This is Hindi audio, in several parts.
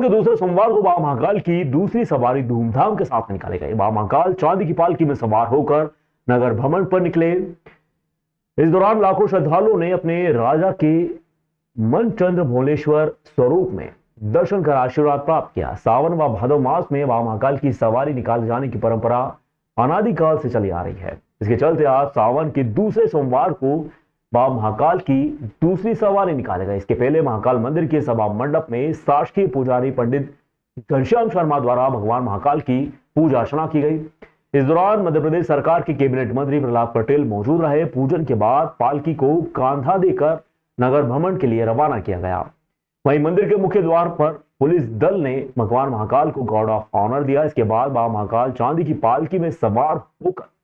के दूसरे सोमवार को बाबा महाकाल की दूसरी सवारी धूमधाम के साथ निकाली गई। बाबा महाकाल चांदी की पालकी में सवार होकर नगर भ्रमण पर निकले। इस दौरान लाखों श्रद्धालुओं ने अपने राजा के मनचंद्र भोलेश्वर स्वरूप में दर्शन कर आशीर्वाद प्राप्त किया। सावन व भादव मास में बाबा महाकाल की सवारी निकाले जाने की परंपरा अनादिकाल से चली आ रही है। इसके चलते आज सावन के दूसरे सोमवार को बाबा महाकाल की दूसरी सवारी निकाले गए। इसके पहले महाकाल मंदिर के सभा मंडप में शासकीय पुजारी पंडित घनश्याम शर्मा द्वारा भगवान महाकाल की पूजा अर्चना की गई। इस दौरान मध्य प्रदेश सरकार के कैबिनेट मंत्री प्रहलाद पटेल मौजूद रहे। पूजन के बाद पालकी को कांधा देकर नगर भ्रमण के लिए रवाना किया गया। वहीं मंदिर के मुख्य द्वार पर पुलिस दल ने भगवान महाकाल को गार्ड ऑफ ऑनर दिया। इसके बाद बाबा महाकाल चांदी की पालकी में सवार होकर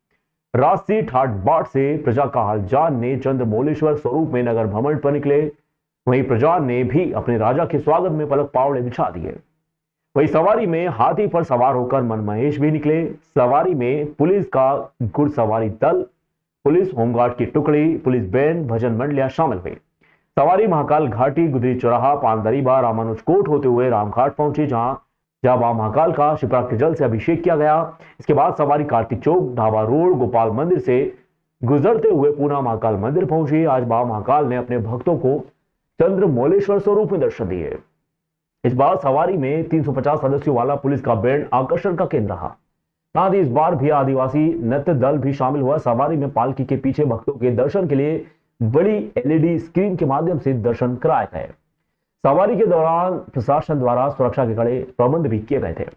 राजसी ठाट बाट से प्रजा का हालजान ने चंद्रमौलेश्वर स्वरूप में नगर भ्रमण पर निकले। वहीं प्रजा ने भी अपने राजा के स्वागत में पलक पावड़े बिछा दिए। वहीं सवारी में हाथी पर सवार होकर मनमहेश भी निकले। सवारी में पुलिस का घुड़सवारी दल, पुलिस होमगार्ड की टुकड़ी, पुलिस बैंड, भजन मंडलियां शामिल हुई। सवारी महाकाल घाटी, गुदरी चौराहा, पानदरीबा, रामानुज कोट होते हुए रामघाट पहुंची, जहां बाबा महाकाल का शिप्रा के जल से अभिषेक किया गया। इसके बाद सवारी कार्तिक चौक, ढाबा रोड, गोपाल मंदिर से गुजरते हुए पुनः महाकाल मंदिर पहुंची। आज बाबा महाकाल ने अपने भक्तों को चंद्रमौलेश्वर स्वरूप में दर्शन दिए। इस बार सवारी में 350 सदस्यों वाला पुलिस का बैंड आकर्षण का केंद्र रहा। साथ ही इस बार भी आदिवासी नृत्य दल भी शामिल हुआ। सवारी में पालकी के पीछे भक्तों के दर्शन के लिए बड़ी एलईडी स्क्रीन के माध्यम से दर्शन कराए गए। सवारी के दौरान प्रशासन द्वारा सुरक्षा के कड़े प्रबंध भी किए गए थे।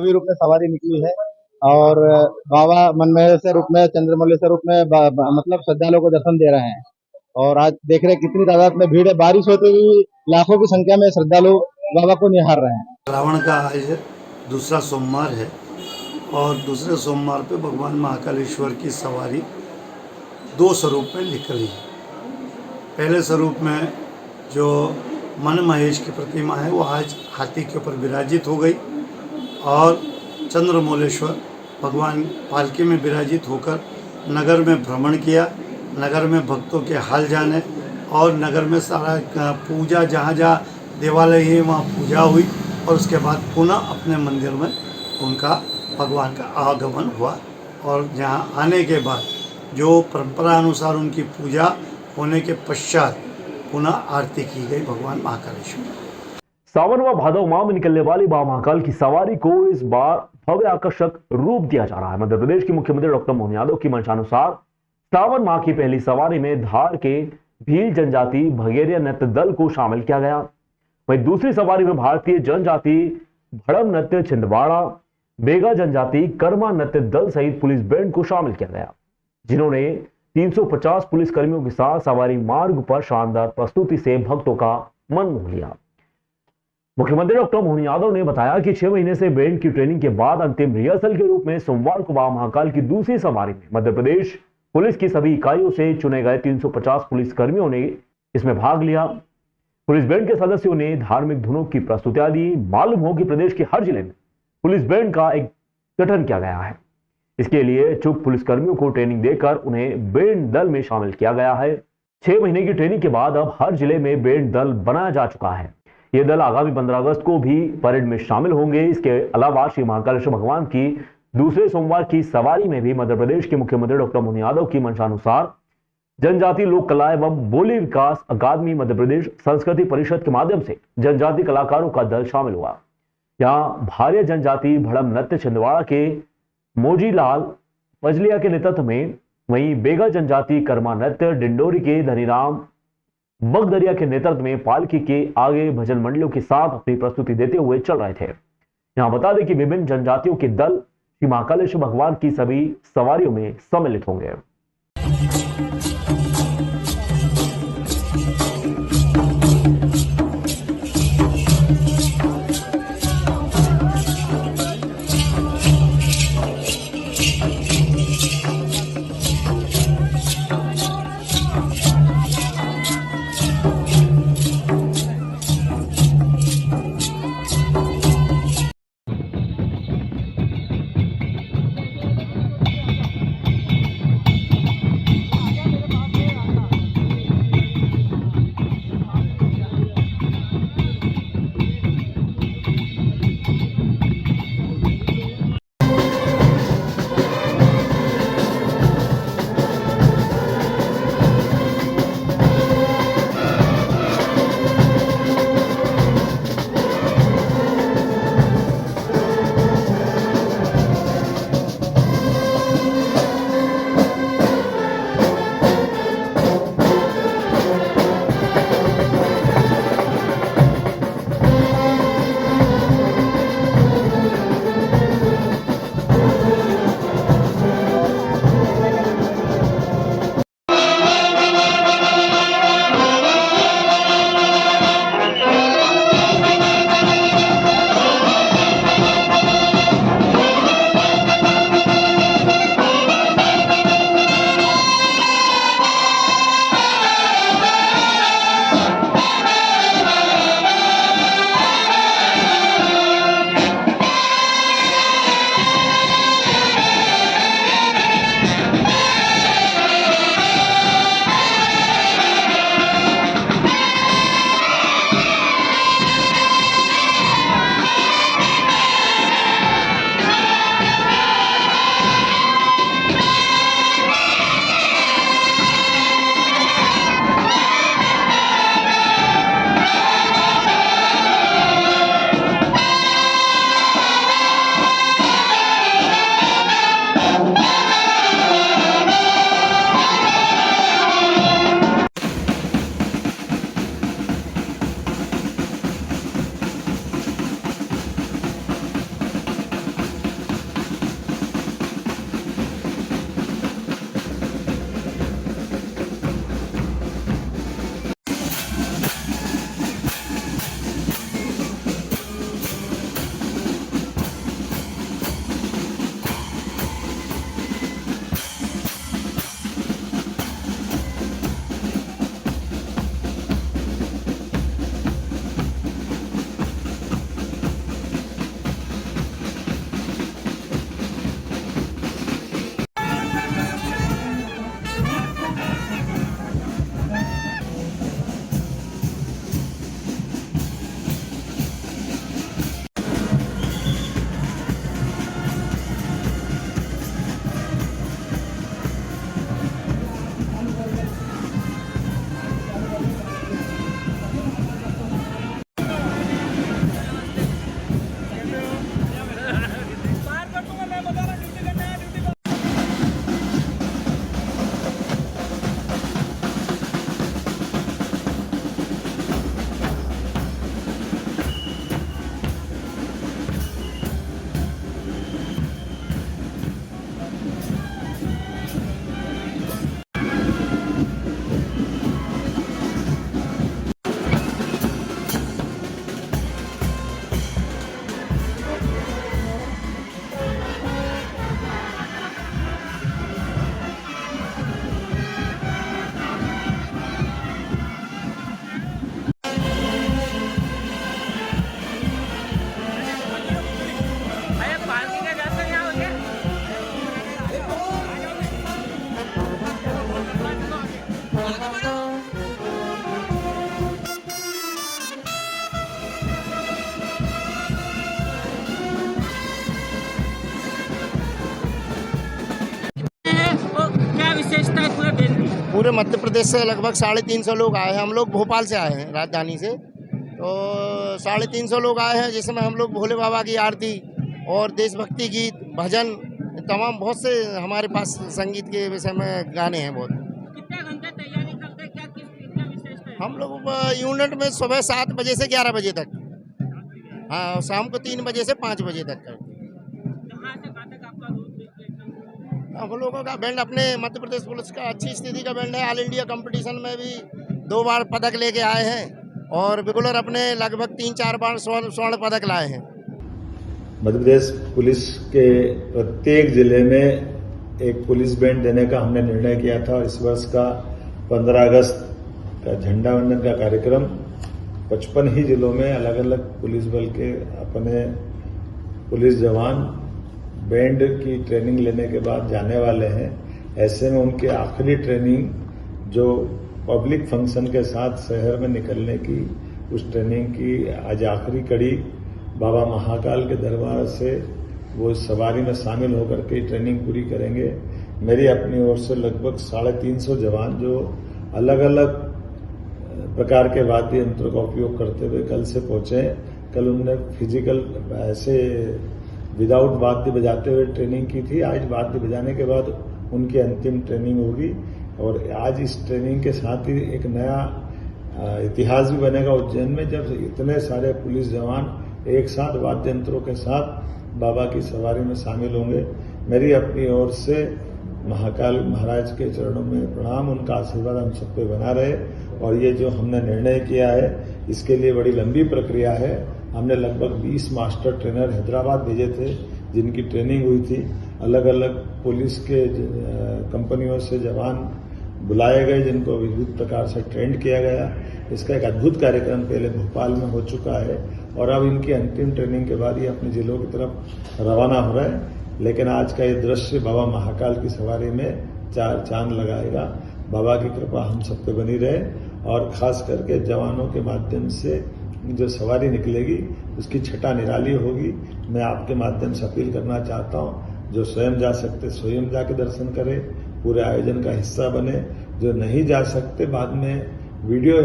भव्य रूप में सवारी निकली है और बाबा मनमहेश्वर रूप में, चंद्रमौलेश्वर रूप में मतलब श्रद्धालुओं को दर्शन दे रहे हैं। और आज देख रहे हैं कितनी तादाद में भीड़ है। बारिश होते हुए लाखों की संख्या में श्रद्धालु बाबा को निहार रहे हैं। श्रावण का आज दूसरा सोमवार है और दूसरे सोमवार पे भगवान महाकालेश्वर की सवारी 2 स्वरूप में निकली है। पहले स्वरूप में जो मन महेश की प्रतिमा है वो आज हाथी के ऊपर विराजित हो गई और चंद्रमौलेश्वर भगवान पालकी में विराजित होकर नगर में भ्रमण किया। नगर में भक्तों के हाल जाने और नगर में सारा पूजा, जहाँ जहाँ देवालय है वहाँ पूजा हुई और उसके बाद पुनः अपने मंदिर में उनका भगवान का आगमन हुआ और जहाँ आने के बाद जो परंपरा अनुसार उनकी पूजा होने के पश्चात पुनः आरती की गई भगवान महाकालेश्वर। सावन व भादव माह में निकलने वाली बाबा महाकाल की सवारी को इस बार भव्य आकर्षक रूप दिया जा रहा है। मध्य प्रदेश के मुख्यमंत्री डॉक्टर मोहन यादव की मंशानुसार सावन माह की पहली सवारी में धार के भील जनजाति भगेरिया नृत्य दल को शामिल किया गया। वहीं दूसरी सवारी में भारतीय जनजाति भड़म नृत्य छिंदवाड़ा, बेगा जनजाति कर्मा नृत्य दल सहित पुलिस बैंड को शामिल किया गया, जिन्होंने 350 पुलिस कर्मियों के साथ सवारी मार्ग पर शानदार प्रस्तुति से भक्तों का मन मोह लिया। मुख्यमंत्री डॉक्टर मोहन यादव ने बताया कि 6 महीने से बैंड की ट्रेनिंग के बाद अंतिम रिहर्सल के रूप में सोमवार को बाबा महाकाल की दूसरी सवारी में मध्य प्रदेश पुलिस की सभी इकाइयों से चुने गए 350 पुलिस कर्मियों ने इसमें भाग लिया। पुलिस बैंड के सदस्यों ने धार्मिक धुनों की प्रस्तुतियां दी। मालूम हो कि प्रदेश के हर जिले में पुलिस बैंड का एक गठन किया गया है। इसके लिए चुप पुलिसकर्मियों को ट्रेनिंग देकर उन्हें बैंड दल में शामिल किया गया है। 6 महीने की ट्रेनिंग के बाद अब हर जिले में बैंड दल बनाया जा चुका है। ये दल आगामी 15 अगस्त को भी परेड में शामिल होंगे। इसके अलावा श्री महाकालेश्वर भगवान की दूसरे सोमवार की सवारी में भी मध्य प्रदेश के मुख्यमंत्री डॉक्टर मोहन यादव की मंशानुसार जनजाति लोक कला एवं बोली विकास अकादमी मध्य प्रदेश संस्कृति परिषद के माध्यम से जनजाति कलाकारों का दल शामिल हुआ। यहाँ भार्य जनजाति भड़म नृत्य छिंदवाड़ा के मोजीलाल फजलिया के नेतृत्व में, वहीं बेगा जनजाति कर्मा नृत्य डिंडोरी के धनीराम बगदरिया के नेतृत्व में पालकी के आगे भजन मंडलियों के साथ अपनी प्रस्तुति देते हुए चल रहे थे। यहाँ बता दें कि विभिन्न जनजातियों के दल श्री महाकालेश्वर भगवान की सभी सवारियों में सम्मिलित होंगे। पूरे मध्य प्रदेश से लगभग 350 लोग आए हैं। हम लोग भोपाल से आए हैं, राजधानी से। तो 350 लोग आए हैं, जिसमें हम लोग भोले बाबा की आरती और देशभक्ति गीत, भजन, तमाम बहुत से हमारे पास संगीत के विषय में गाने हैं बहुत। कितने घंटे तैयारी करते हैं, क्या विशेषता है? हम लोग यूनिट में सुबह 7 बजे से 11 बजे तक, हाँ, शाम को 3 बजे से 5 बजे तक करते हैं। कहाँ से कहाँ तक आपका रूट रिफ्लेक्शन? हम लोगों का बैंड अपने मध्य प्रदेश पुलिस का अच्छी स्थिति का बैंड है। ऑल इंडिया कंपटीशन में भी 2 बार पदक लेके आए हैं और रेगुलर अपने लगभग 3-4 बार स्वर्ण पदक लाए हैं। मध्य प्रदेश पुलिस के प्रत्येक जिले में एक पुलिस बैंड देने का हमने निर्णय किया था और इस वर्ष का 15 अगस्त का झंडा वंदन का कार्यक्रम 55 ही जिलों में अलग अलग पुलिस बल के अपने पुलिस जवान बैंड की ट्रेनिंग लेने के बाद जाने वाले हैं। ऐसे में उनकी आखिरी ट्रेनिंग जो पब्लिक फंक्शन के साथ शहर में निकलने की, उस ट्रेनिंग की आज आखिरी कड़ी बाबा महाकाल के दरबार से वो सवारी में शामिल होकर के ट्रेनिंग पूरी करेंगे। मेरी अपनी ओर से लगभग 350 जवान जो अलग अलग प्रकार के वाद्य यंत्रों का उपयोग करते हुए कल से पहुंचे। कल उन्होंने फिजिकल ऐसे विदाउट वाद्य बजाते हुए ट्रेनिंग की थी। आज वाद्य बजाने के बाद उनकी अंतिम ट्रेनिंग होगी और आज इस ट्रेनिंग के साथ ही एक नया इतिहास भी बनेगा उज्जैन में, जब इतने सारे पुलिस जवान एक साथ वाद्य यंत्रों के साथ बाबा की सवारी में शामिल होंगे। मेरी अपनी ओर से महाकाल महाराज के चरणों में प्रणाम, उनका आशीर्वाद हम सब पे बना रहे। और ये जो हमने निर्णय किया है इसके लिए बड़ी लंबी प्रक्रिया है। हमने लगभग 20 मास्टर ट्रेनर हैदराबाद भेजे थे जिनकी ट्रेनिंग हुई थी। अलग अलग पुलिस के कंपनियों से जवान बुलाए गए जिनको विविध प्रकार से ट्रेंड किया गया। इसका एक अद्भुत कार्यक्रम पहले भोपाल में हो चुका है और अब इनकी अंतिम ट्रेनिंग के बाद ये अपने जिलों की तरफ रवाना हो रहा है। लेकिन आज का ये दृश्य बाबा महाकाल की सवारी में 4 चांद लगाएगा। बाबा की कृपा हम सब पे बनी रहे और खास करके जवानों के माध्यम से जो सवारी निकलेगी उसकी छटा निराली होगी। मैं आपके माध्यम से अपील करना चाहता हूं, जो स्वयं जा सकते स्वयं जाके दर्शन करें, पूरे आयोजन का हिस्सा बने। जो नहीं जा सकते बाद में वीडियो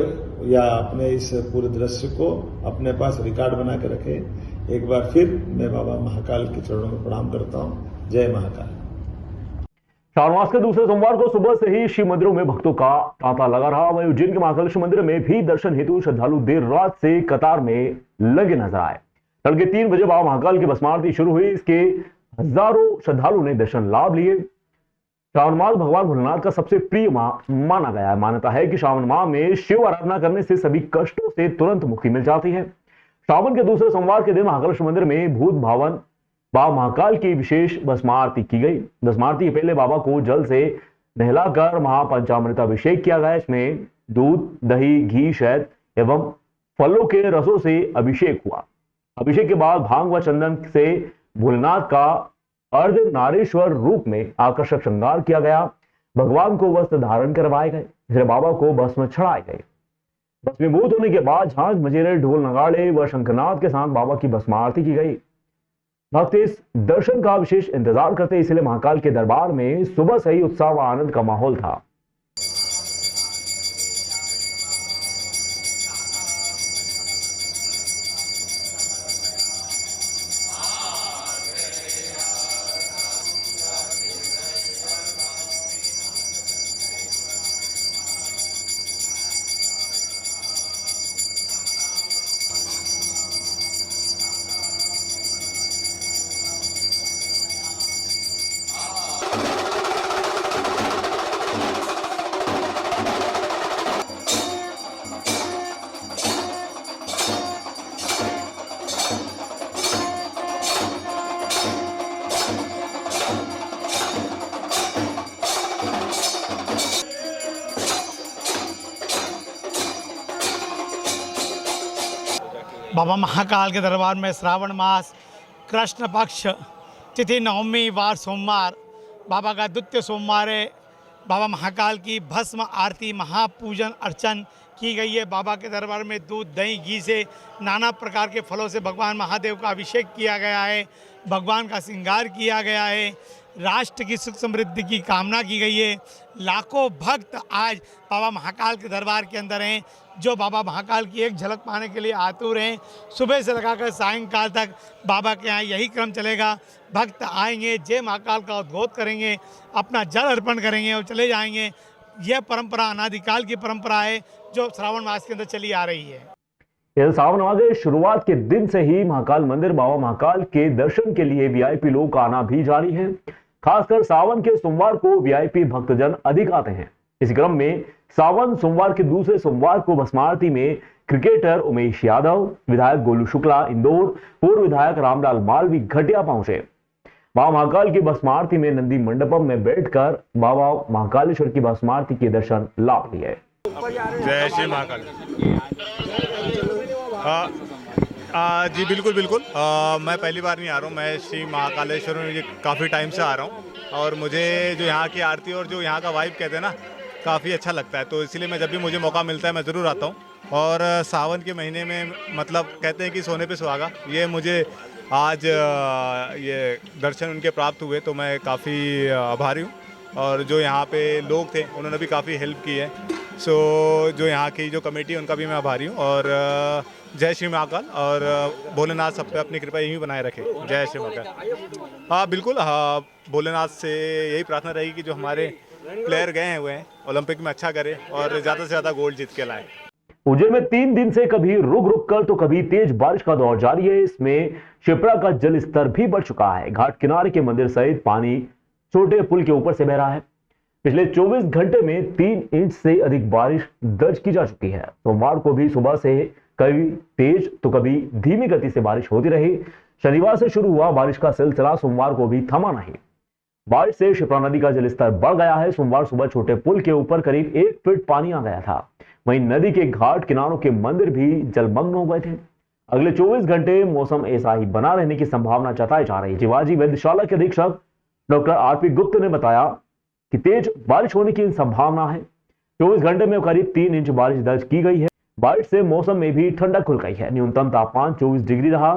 या अपने इस पूरे दृश्य को अपने पास रिकॉर्ड बना के रखें। एक बार फिर मैं बाबा महाकाल के चरणों में प्रणाम करता हूं। जय महाकाल। श्रावण मास के दूसरे सोमवार को सुबह से ही शिव मंदिरों में भक्तों का तांता लगा रहा। वहीं उज्जैन के महाकालेश्वर मंदिर में भी दर्शन हेतु श्रद्धालु देर रात से कतार में लगे नजर आए। तड़के 3 बजे बाबा महाकाल की भस्म आरती शुरू हुई। इसके हजारों श्रद्धालुओं ने दर्शन लाभ लिए। श्रावण मास भगवान भोलेनाथ का सबसे प्रिय माह माना गया है। मान्यता है कि श्रावण माह में शिव आराधना करने से सभी कष्टों से तुरंत मुक्ति मिल जाती है। श्रावण के दूसरे सोमवार के दिन महाकालेश्वर मंदिर में भूत भावन बाबा महाकाल की विशेष भस्म आरती की गई। भस्म आरती के पहले बाबा को जल से नहलाकर महापंचामृताभिषेक किया गया। इसमें दूध, दही, घी, शहद एवं फलों के रसों से अभिषेक हुआ। अभिषेक के बाद भांग व चंदन से भोलेनाथ का अर्धनारीश्वर रूप में आकर्षक श्रृंगार किया गया। भगवान को वस्त्र धारण करवाए गए। फिर बाबा को भस्म चढ़ाए गए। भस्मीभूत होने के बाद झांझ, मजीरे, ढोल, नगाड़े व शंखनाद के साथ बाबा की भस्म आरती की गई। भक्त इस दर्शन का विशेष इंतजार करते, इसलिए महाकाल के दरबार में सुबह से ही उत्साह व आनंद का माहौल था। बाबा महाकाल के दरबार में श्रावण मास कृष्ण पक्ष तिथि 9वीं वार सोमवार बाबा का द्वितीय सोमवार है। बाबा महाकाल की भस्म आरती महापूजन अर्चन की गई है। बाबा के दरबार में दूध, दही, घी से नाना प्रकार के फलों से भगवान महादेव का अभिषेक किया गया है। भगवान का श्रृंगार किया गया है। राष्ट्र की सुख समृद्धि की कामना की गई है। लाखों भक्त आज बाबा महाकाल के दरबार के अंदर हैं, जो बाबा महाकाल की एक झलक पाने के लिए आतुर हैं। सुबह से लगाकर सायंकाल तक बाबा के यहाँ यही क्रम चलेगा। भक्त आएंगे, जय महाकाल का उद्घोष करेंगे, अपना जल अर्पण करेंगे और चले जाएंगे। यह परंपरा अनादिकाल की परंपरा है जो श्रावण मास के अंदर चली आ रही है। इस सावन माह के शुरुआत के दिन से ही महाकाल मंदिर बाबा महाकाल के दर्शन के लिए वीआईपी लोग का आना भी जारी है। खासकर सावन के सोमवार को वीआईपी भक्तजन अधिक आते हैं। इस क्रम में सावन सोमवार के दूसरे सोमवार को भस्मारती में क्रिकेटर उमेश यादव, विधायक गोलू शुक्ला इंदौर, पूर्व विधायक रामलाल मालवी घटिया पहुंचे। बाबा महाकाल की भस्मारती में नंदी मंडपम में बैठकर बाबा महाकालेश्वर की भस्मारती के दर्शन लाभ लिए। जय श्री महाकाल। जी बिल्कुल बिल्कुल। मैं पहली बार नहीं आ रहा हूँ। मैं श्री महाकालेश्वर में ये काफ़ी टाइम से आ रहा हूँ और मुझे जो यहाँ की आरती और जो यहाँ का वाइब कहते हैं ना, काफ़ी अच्छा लगता है। तो इसलिए मैं जब भी मुझे मौका मिलता है मैं ज़रूर आता हूँ। और सावन के महीने में मतलब कहते हैं कि सोने पे सुहागा, ये मुझे आज ये दर्शन उनके प्राप्त हुए तो मैं काफ़ी आभारी हूँ। और जो यहाँ पे लोग थे उन्होंने भी काफ़ी हेल्प की है। सो जो यहाँ की जो कमेटी है उनका भी मैं आभारी हूँ। और जय श्री महाकाल और भोलेनाथ सब पे अपनी कृपा यूँ बनाए रखे। जय श्री महाकाल। हाँ बिल्कुल, हाँ भोलेनाथ से यही प्रार्थना रहेगी कि जो हमारे प्लेयर गए हुए हैं ओलंपिक में अच्छा करें और ज़्यादा से ज़्यादा गोल्ड जीत के लाएँ। उज्जैन में 3 दिन से कभी रुक रुक कर तो कभी तेज बारिश का दौर जारी है। इसमें शिप्रा का जल स्तर भी बढ़ चुका है। घाट किनारे के मंदिर सहित पानी छोटे पुल के ऊपर से बह रहा है। पिछले 24 घंटे में 3 इंच से अधिक बारिश दर्ज की जा चुकी है। सोमवार को भी सुबह से कभी तेज तो कभी धीमी गति से बारिश होती रही। शनिवार से शुरू हुआ बारिश का सिलसिला सोमवार को भी थमा नहीं। बारिश से शिप्रा नदी का जलस्तर बढ़ गया है। सोमवार सुबह छोटे पुल के ऊपर करीब 1 फीट पानी आ गया था। वहीं नदी के घाट किनारों के मंदिर भी जलमग्न हो गए थे। अगले 24 घंटे मौसम ऐसा ही बना रहने की संभावना जताई जा रही है। शिवाजी वैद्यशाला के अधीक्षक डॉक्टर आरपी गुप्त ने बताया कि तेज बारिश होने की संभावना है। 24 घंटे में करीब 3 इंच बारिश दर्ज की गई है। बारिश से मौसम में भी ठंडक खुल गई है। न्यूनतम तापमान 24 डिग्री रहा।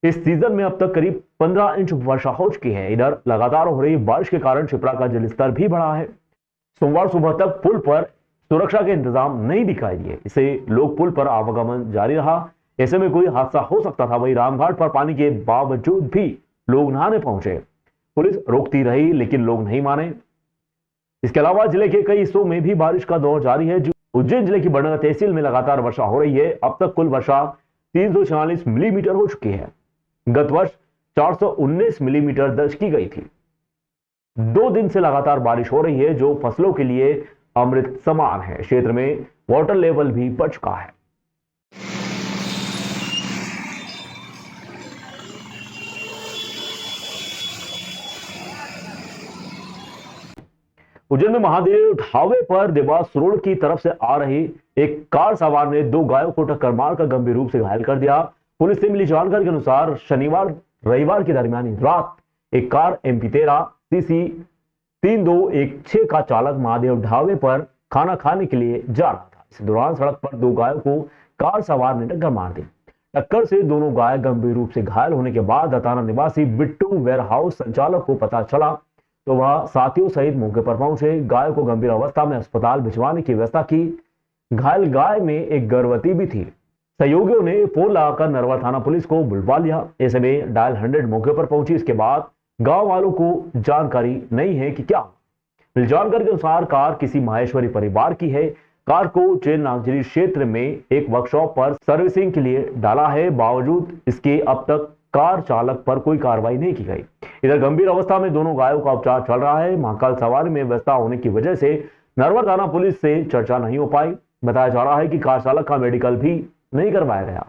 इस सीजन में अब तक करीब 15 इंच वर्षा हो चुकी है। इधर लगातार हो रही बारिश के कारण शिप्रा का जलस्तर भी बढ़ा है। सोमवार सुबह तक पुल पर सुरक्षा के इंतजाम नहीं दिखाई दिए। इससे लोग पुल पर आवागमन जारी रहा। ऐसे में कोई हादसा हो सकता था। वहीं रामघाट पर पानी के बावजूद भी लोग नहाने पहुंचे। पुलिस रोकती रही लेकिन लोग नहीं माने। इसके अलावा जिले के कई हिस्सों में भी बारिश का दौर जारी है। उज्जैन जिले की बड़नगर तहसील में लगातार वर्षा हो रही है। अब तक कुल वर्षा 346 मिलीमीटर हो चुकी है। गत वर्ष 419 मिलीमीटर दर्ज की गई थी। 2 दिन से लगातार बारिश हो रही है जो फसलों के लिए अमृत समान है। क्षेत्र में वाटर लेवल भी बढ़ चुका है। उज्जैन में महादेव ढाबे पर देवास रोड की तरफ से आ रही एक कार सवार ने 2 गायों को टक्कर मारकर गंभीर रूप से घायल कर दिया। पुलिस से मिली जानकारी के अनुसार शनिवार रविवार की दरमियानी रात एक कार MP13 CC 3216 का चालक महादेव ढाबे पर खाना खाने के लिए जा रहा था। इस दौरान सड़क पर 2 गायों को कार सवार ने टक्कर मार दी। टक्कर से दोनों गाय गंभीर रूप से घायल होने के बाद दताना निवासी बिट्टू वेयरहाउस संचालक को पता चला तो वह साथियों सहित मौके पर पहुंचे। गाय को गंभीर अवस्था में अस्पताल भिजवाने की व्यवस्था की। घायल गाय में एक गर्भवती भी थी। सहयोगियों ने फोन लगाकर नरवा थाना पुलिस को बुलवा लिया। ऐसे में डायल 100 मौके पर पहुंची। इसके बाद गांव वालों को जानकारी नहीं है कि क्या। मिली जानकारी के अनुसार कार किसी माहेश्वरी परिवार की है। कार को चेन नागजरी क्षेत्र में एक वर्कशॉप पर सर्विसिंग के लिए डाला है। बावजूद इसके अब तक कार चालक पर कोई कार्रवाई नहीं की गई। इधर गंभीर अवस्था में दोनों गायों का उपचार चल रहा है। महाकाल सवारी में व्यस्तता होने की वजह से नरवा थाना पुलिस से चर्चा नहीं हो पाई। बताया जा रहा है कि कार चालक का मेडिकल भी नहीं करवाया गया।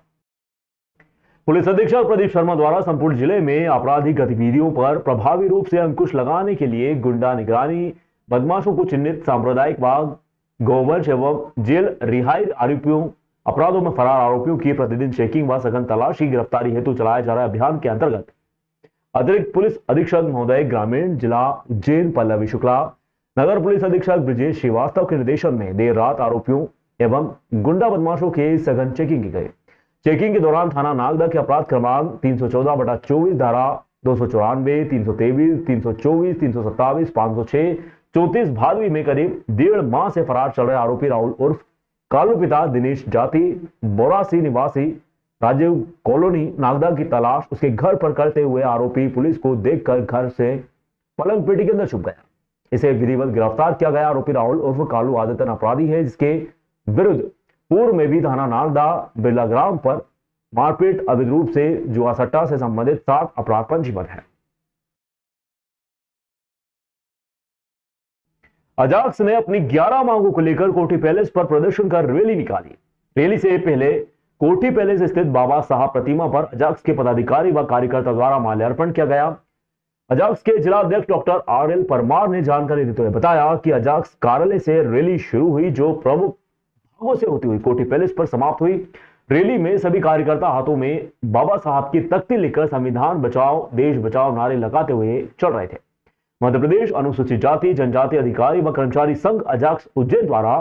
पुलिस अधीक्षक प्रदीप शर्मा द्वारा संपूर्ण जिले में आपराधिक गतिविधियों पर प्रभावी रूप से अंकुश लगाने के लिए गुंडा निगरानी, बदमाशों को चिन्हित, सांप्रदायिक वाद, गोवंश एवं जेल रिहाई आरोपियों, अपराधों में फरार आरोपियों की प्रतिदिन चेकिंग व सघन तलाशी गिरफ्तारी हेतु चलाए जा रहे अभियान के अंतर्गत अतिरिक्त पुलिस अधीक्षक महोदय ग्रामीण जिला उज्जैन पल्लवी शुक्ला, नगर पुलिस अधीक्षक ब्रजेश श्रीवास्तव के निर्देशन में देर रात आरोपियों एवं गुंडा बदमाशों के सघन चेकिंग की गई। चेकिंग के दौरान थाना नागदा के अपराध क्रमांक 314/24 धारा 294, 323, 324, 327, 506, 34 भादवी में करीब 1.5 माह से फरार चल रहे आरोपी राहुल उर्फ कालू पिता दिनेश जाति बोरासी निवासी राजीव कॉलोनी नागदा की तलाश उसके घर पर करते हुए आरोपी पुलिस को देखकर घर से पलंग पेटी के अंदर छुप गया। इसे विधिवत गिरफ्तार किया गया। आरोपी राहुल उर्फ कालू आदतन अपराधी है, जिसके विरुद्ध पूर्व में भी थाना नागदा बिरला ग्राम पर मारपीट, अवैध रूप से जुआ सट्टा से संबंधित 7 अपराध पंजीबद्ध है। अजाक्स ने अपनी 11 मांगों को लेकर कोठी पैलेस पर प्रदर्शन कर रैली निकाली। रैली से पहले कोठी पैलेस स्थित बाबा साहब प्रतिमा पर अजाक्स के पदाधिकारी व कार्यकर्ता द्वारा माल्यार्पण किया गया। अजाक्स के जिला अध्यक्ष डॉक्टर RL परमार ने जानकारी देते हुए बताया कि अजाक्स कार्यालय से रैली शुरू हुई, जो प्रमुख भागों से होती हुई कोठी पैलेस पर समाप्त हुई। रैली में सभी कार्यकर्ता हाथों में बाबा साहब की तख्ती लेकर संविधान बचाओ देश बचाओ नारे लगाते हुए चल रहे थे। मध्य प्रदेश अनुसूचित जाति जनजाति अधिकारी व कर्मचारी संघ अजाक्स उज्जैन द्वारा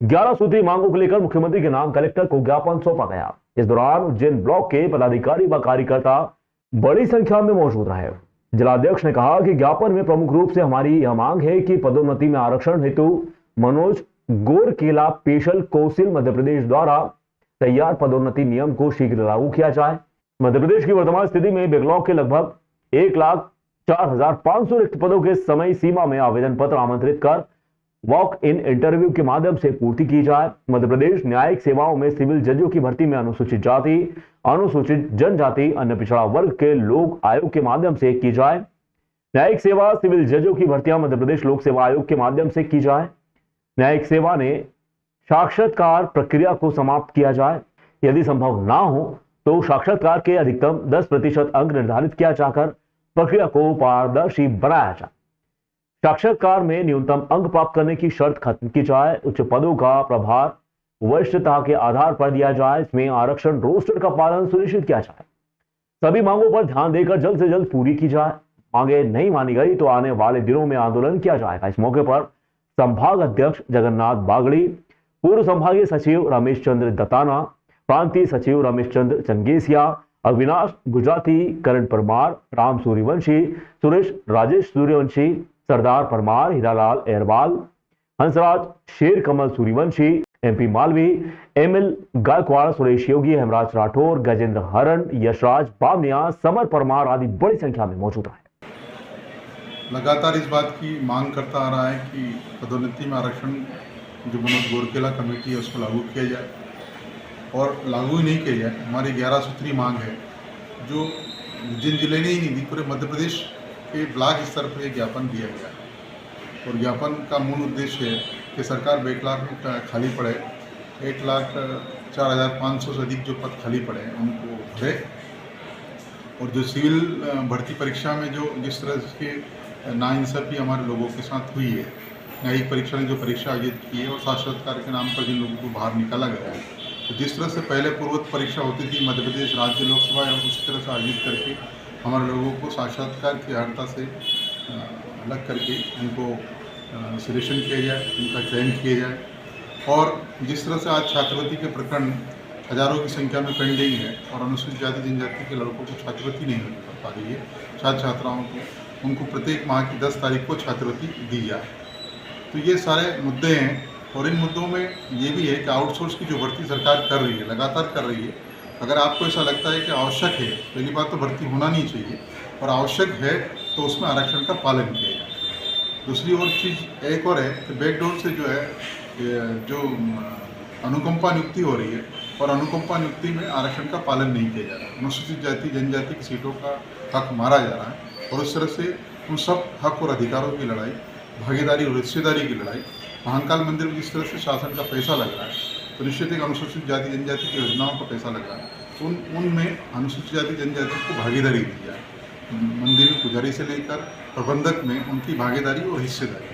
11 सूत्री मांगों को लेकर मुख्यमंत्री के नाम कलेक्टर को ज्ञापन सौंपा गया। इस दौरान उज्जैन ब्लॉक के पदाधिकारी व कार्यकर्ता बड़ी संख्या में मौजूद रहे। जिलाध्यक्ष ने कहा कि ज्ञापन में प्रमुख रूप से हमारी यह मांग है कि पदोन्नति में आरक्षण हेतु मनोज गोरकेला पेशल कौंसिल मध्य प्रदेश द्वारा तैयार पदोन्नति नियम को शीघ्र लागू किया जाए। मध्य प्रदेश की वर्तमान स्थिति में बैकलॉग के लगभग 1,04,500 रिक्त पदों के समय सीमा में आवेदन पत्र आमंत्रित कर वॉक इन इंटरव्यू के माध्यम से पूर्ति की जाए। मध्य प्रदेश न्यायिक सेवाओं में सिविल जजों की भर्ती में अनुसूचित जाति, अनुसूचित जनजाति, अन्य पिछड़ा वर्ग के लोक आयोग के माध्यम से की जाए। न्यायिक सेवा सिविल जजों की भर्तियां मध्य प्रदेश लोक सेवा आयोग के माध्यम से की जाए। न्यायिक सेवा ने साक्षात्कार प्रक्रिया को समाप्त किया जाए। यदि संभव ना हो तो साक्षात्कार के अधिकतम 10% अंक निर्धारित किया जाकर प्रक्रिया को पारदर्शी बनाया जाए। साक्षात्कार में न्यूनतम अंक प्राप्त करने की शर्त खत्म की जाए। उच्च पदों का प्रभार वरिष्ठता के आधार पर दिया जाए। इसमें आरक्षण रोस्टर का पालन सुनिश्चित किया जाए। सभी मांगों पर ध्यान देकर जल्द से जल्द पूरी की जाए। मांगे नहीं मानी गई तो आने वाले दिनों में आंदोलन किया जाएगा। इस मौके पर संभाग अध्यक्ष जगन्नाथ बागड़ी, पूर्व संभागीय सचिव रमेश चंद्र दत्ताना, प्रांतीय सचिव रमेश चंद्र चंगेसिया, अविनाश गुजराती, करण परमार, राम सूर्यवंशी, सुरेश राजेश सूर्यवंशी, सरदार परमार, हीरालाल एरवाल, हंसराज शेर कमल सूर्यवंशी, MP मालवी, ML गायकवाड़, सुरेश योगी, हेमराज राठौर, गजेंद्र हरण, यशराज बामनिया, समर परमार आदि बड़ी संख्या में मौजूद रहे। लगातार इस बात की मांग करता आ रहा है कि पदोन्नति में आरक्षण जो मनोज गोरकेला कमेटी है उसको लागू किया जाए, और लागू ही नहीं किया जाए। हमारी 11 सूत्री मांग है जो उज्जैन जिले ने ही नहीं दी, पूरे मध्य प्रदेश के ब्लॉक स्तर पर एक ज्ञापन दिया गया। और ज्ञापन का मूल उद्देश्य है कि सरकार बैकलॉग में खाली पड़े 1,04,500 से अधिक जो पद खाली पड़े हैं उनको भरे, और जो सिविल भर्ती परीक्षा में जो जिस तरह के नाइंसाफ़ी हमारे लोगों के साथ हुई है, न्यायिक परीक्षा ने जो परीक्षा आयोजित की है और साक्षात्कार के नाम पर जिन लोगों को बाहर निकाला गया है, तो जिस तरह से पहले पूर्वत परीक्षा होती थी मध्य प्रदेश राज्य लोकसभा एवं उसी तरह से आयोजित करके हमारे लोगों को साक्षात्कार की अर्हता से अलग करके उनको सिलेक्शन किया जाए, उनका चयन किया जाए। और जिस तरह से आज छात्रवृत्ति के प्रकरण हजारों की संख्या में पेंडिंग है और अनुसूचित जाति जनजाति के लड़कों को छात्रवृत्ति नहीं मिल पा रही है, छात्र छात्राओं को, उनको प्रत्येक माह की 10 तारीख को छात्रवृत्ति दी जाए। तो ये सारे मुद्दे हैं, और इन मुद्दों में ये भी है कि आउटसोर्स की जो भर्ती सरकार कर रही है, लगातार कर रही है, अगर आपको ऐसा लगता है कि आवश्यक है, पहली बात तो भर्ती होना नहीं चाहिए, और आवश्यक है तो उसमें आरक्षण का पालन किया जाए। दूसरी और चीज़ एक और है कि बैकडोर से जो है जो अनुकंपा नियुक्ति हो रही है, और अनुकंपा नियुक्ति में आरक्षण का पालन नहीं किया जा रहा है। अनुसूचित जाति जनजाति की सीटों का हक मारा जा रहा है, और उस तरह से उन सब हक और अधिकारों की लड़ाई, भागीदारी और हिस्सेदारी की लड़ाई, महाकाल मंदिर में जिस तरह से शासन का पैसा लग रहा है, तो निश्चित एक अनुसूचित जाति जनजाति की योजनाओं का पैसा लग रहा है, तो उनमें अनुसूचित जाति जनजाति को भागीदारी दी जाए। मंदिर में पुजारी से लेकर प्रबंधक में उनकी भागीदारी और हिस्सेदारी,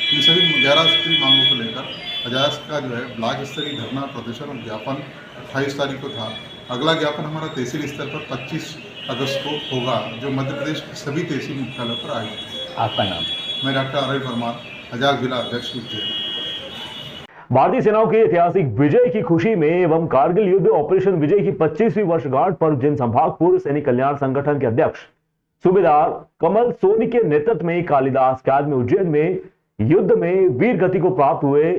इन सभी 11 सूत्री मांगों को लेकर अजाक्स का जो है ब्लॉक स्तरीय धरना प्रदर्शन और ज्ञापन 28 तारीख को था। अगला ज्ञापन हमारा तहसील स्तर पर 25 अगस्त को होगा, जो मध्य प्रदेश के सभी तहसील मुख्यालयों पर आयोजित। आपका नाम? मैं डॉक्टर RL परमार, अजाक्स जिला अध्यक्ष उज्जैन। भारतीय सेनाओं की ऐतिहासिक विजय की खुशी में एवं कारगिल युद्ध ऑपरेशन विजय की 25वीं वर्षगांठ पर उज्जैन संभाग पूर्व सैनिक कल्याण संगठन के अध्यक्ष सूबेदार कमल सोनी के नेतृत्व में कालिदास अकादमी उज्जैन में युद्ध में वीर गति को प्राप्त हुए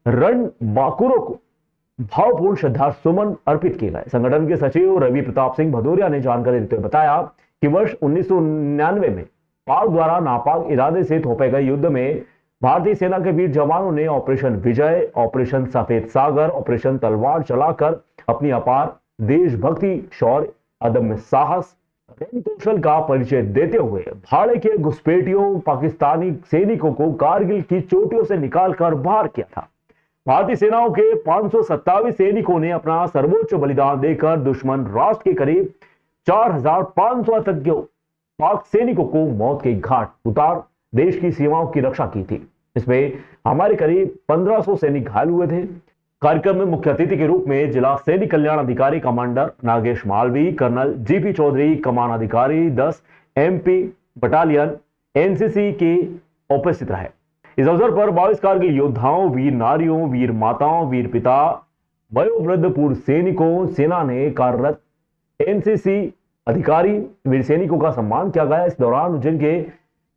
रणबांकुरों को भावपूर्ण श्रद्धा सुमन अर्पित किए गए। संगठन के सचिव रवि प्रताप सिंह भदौरिया ने जानकारी देते हुए बताया कि वर्ष 1999 में पाक द्वारा नापाक इरादे से थोपे गए युद्ध में भारतीय सेना के वीर जवानों ने ऑपरेशन विजय, ऑपरेशन सफेद सागर, ऑपरेशन तलवार चलाकर अपनी अपार देशभक्ति, शौर्य, अदम्य साहस, रणकौशल का परिचय देते हुए भाड़े के घुसपैठियों पाकिस्तानी सैनिकों को कारगिल की चोटियों से निकालकर बाहर किया था। भारतीय सेनाओं के 527 सैनिकों ने अपना सर्वोच्च बलिदान देकर दुश्मन राष्ट्र के करीब 4500 आतंकियों पाक सैनिकों को मौत के घाट उतार देश की सीमाओं की रक्षा की थी। इसमें हमारे करीब 1500 सैनिक घायल हुए थे। कार्यक्रम में मुख्य अतिथि के रूप में जिला सैनिक कल्याण अधिकारी commander Nagesh Malvi, colonel GP Chaudhary, कमान अधिकारी 10 MP बटालियन NCC के उपस्थित रहे। इस अवसर पर 22 कारगिल योद्धाओं, वीर नारियों, वीर माताओं, वीर पिता, वयोवृद्ध पूर्व सैनिकों, सेना में कार्यरत NCC अधिकारी, वीर सैनिकों का सम्मान किया गया। इस दौरान उज्जैन के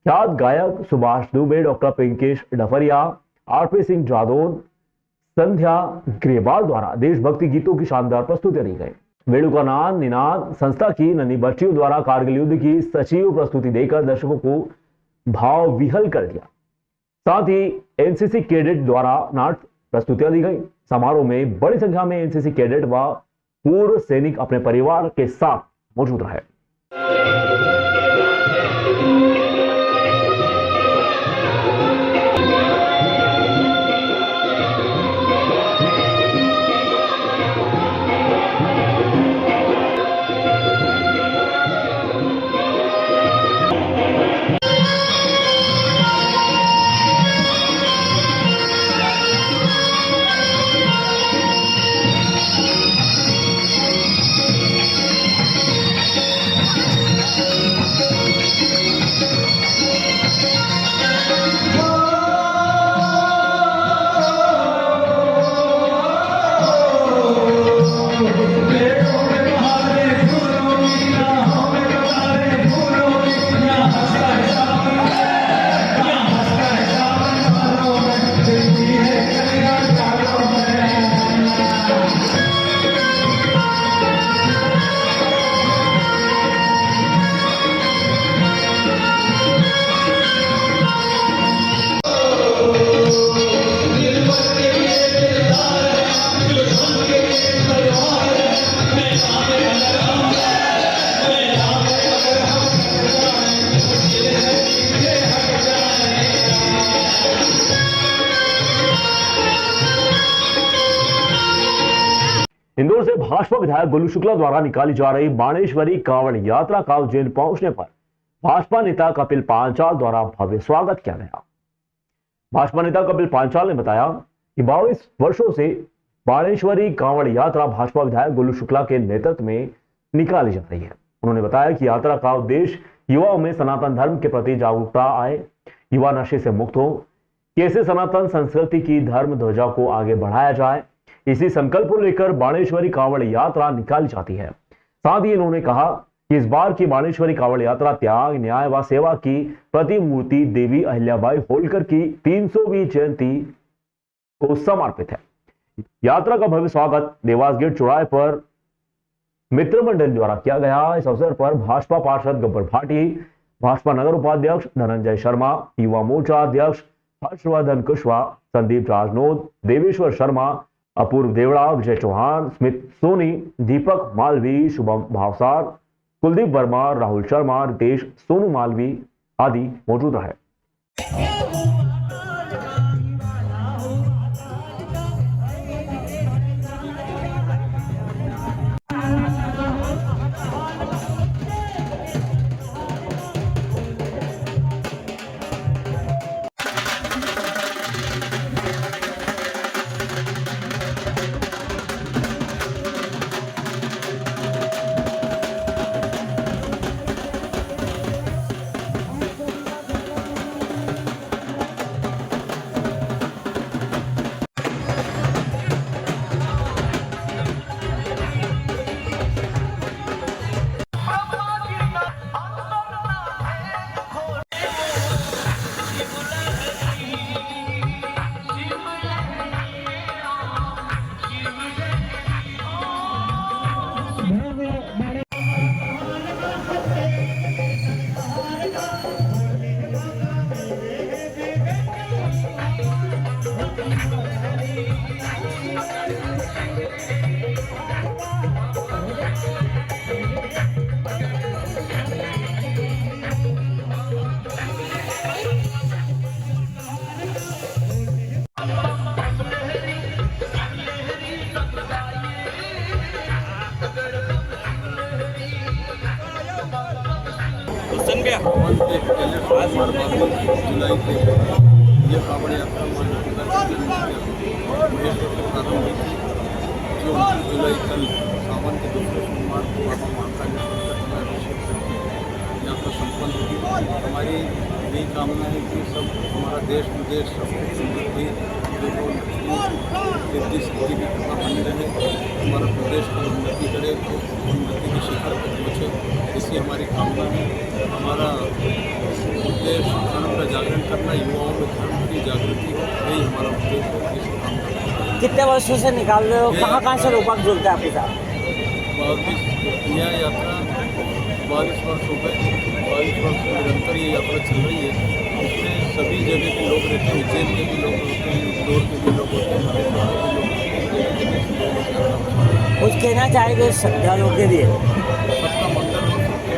ख्यात गायक सुभाष दुबे, डॉक्टर पिंकेश डफरिया, RP सिंह जादौन, संध्या ग्रेवाल द्वारा देशभक्ति गीतों की शानदार प्रस्तुतियां दी गई। वेणुकानाद निनाद संस्था की नन्ही बच्चियों द्वारा कारगिल युद्ध की सजीव प्रस्तुति देकर दर्शकों को भाव विहल कर दिया। साथ ही NCC कैडेट द्वारा नाट्य प्रस्तुतियां दी गई। समारोह में बड़ी संख्या में NCC कैडेट व पूर्व सैनिक अपने परिवार के साथ मौजूद रहे। इंदौर से भाजपा विधायक गोलू शुक्ला द्वारा निकाली जा रही बाणेश्वरी कांवड़ यात्रा का उज्जैन पहुंचने पर भाजपा नेता कपिल पांचाल द्वारा भव्य स्वागत किया गया। भाजपा नेता कपिल पांचाल ने बताया कि 22 वर्षों से बाणेश्वरी कांवड़ यात्रा भाजपा विधायक गोलू शुक्ला के नेतृत्व में निकाली जा रही है। उन्होंने बताया कि यात्रा का उद्देश्य युवाओं में सनातन धर्म के प्रति जागरूकता आए, युवा नशे से मुक्त हो, कैसे सनातन संस्कृति की धर्म ध्वजा को आगे बढ़ाया जाए, इसी संकल्प को लेकर बाणेश्वरी कांवड़ यात्रा निकाली जाती है। साथ ही इन्होंने कहा कि इस बार की बाणेश्वरी कांवड़ यात्रा त्याग, न्याय व सेवा की प्रतिमूर्ति देवी अहिल्याबाई होलकर की 300वीं जयंती को समर्पित है। यात्रा का भव्य स्वागत देवास गेट चौराहे पर मित्र मंडल द्वारा किया गया। इस अवसर पर भाजपा पार्षद गब्बर भाटी, भाजपा नगर उपाध्यक्ष धनंजय शर्मा, युवा मोर्चा अध्यक्ष हर्षवर्धन कुशवाहा, संदीप राजनोद, देवेश्वर शर्मा, अपूर्व देवड़ा, विजय चौहान, स्मित सोनी, दीपक मालवी, शुभम भावसार, कुलदीप वर्मा, राहुल शर्मा, रितेश सोनू मालवी आदि मौजूद रहे। एक पहले सोमवार 22 जुलाई को ये कांवड़ यात्रा महेश्वर से प्रारंभ हुई थी, जो 29 जुलाई कल सावन के दूसरे सोमवार को बाबा महाकालेश्वर का जलाभिषेक करके यात्रा संपन्न होगी। हमारी यही कामना है कि सब हमारा देश विदेश सब समृद्धि सिद्धि सिद्धि की कृपा बनी रहे, हमारा प्रदेश को उन्नति करे, तो उन्नति के शिखर पर पहुँचे, इसी हमारी कामना है। हमारा उद्देश्य धर्म का जागरण करना, युवाओं में धर्म की जागृति हो, यही हमारा उद्देश्य है। इस कामना कितने वर्षों से निकाल रहे हो, कहाँ से लोग जुड़ते हैं आपके साथ? 22 यह यात्रा 22 वर्ष हो गए, 22 वर्ष से निरंतर ये यात्रा चल रही है। इसमें सभी जगह के लोग रहते हैं, उज्जैन के भी लोग होते हैं, इंदौर के भी लोग होते हैं, महेश्वर के भी लोग होते हैं। कुछ कहना चाहेंगे श्रद्धालुओं के लिए? सबका मंगल हो, सबके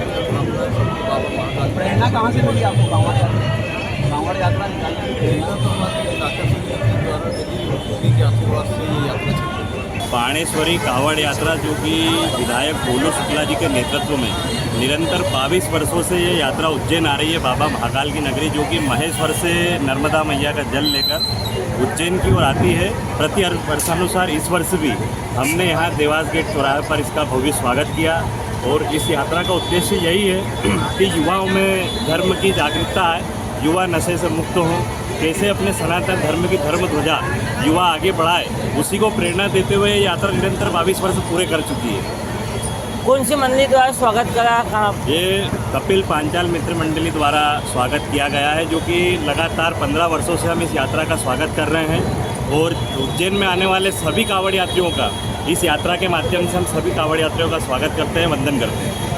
बाबा महाकाल। प्रेरणा कहाँ से मिली आपको कांवड़ यात्रा निकालने की? प्रेरणा तो हमारे काका जी के द्वारा मिली, उन्हीं के आशीर्वाद से ये यात्रा चल रही है। बाणेश्वरी कांवड़ यात्रा जो कि विधायक भोलू शुक्ला जी के नेतृत्व में निरंतर 22 वर्षों से ये यात्रा उज्जैन आ रही है, बाबा महाकाल की नगरी, जो कि महेश्वर से नर्मदा मैया का जल लेकर उज्जैन की ओर आती है। प्रति वर्षानुसार इस वर्ष भी हमने यहाँ देवास गेट चौराहे पर इसका भव्य स्वागत किया और इस यात्रा का उद्देश्य यही है कि युवाओं में धर्म की जागरूकता आए, युवा नशे से मुक्त हों, कैसे अपने सनातन धर्म की धर्म ध्वजा युवा आगे बढ़ाए, उसी को प्रेरणा देते हुए यात्रा निरंतर 22 वर्ष पूरे कर चुकी है। कौन सी मंडली द्वारा स्वागत करा? कहाँ? ये कपिल पांचाल मित्र मंडली द्वारा स्वागत किया गया है, जो कि लगातार 15 वर्षों से हम इस यात्रा का स्वागत कर रहे हैं और उज्जैन में आने वाले सभी कांवड़ यात्रियों का इस यात्रा के माध्यम से हम सभी कांवड़ यात्रियों का स्वागत करते हैं, वंदन करते हैं।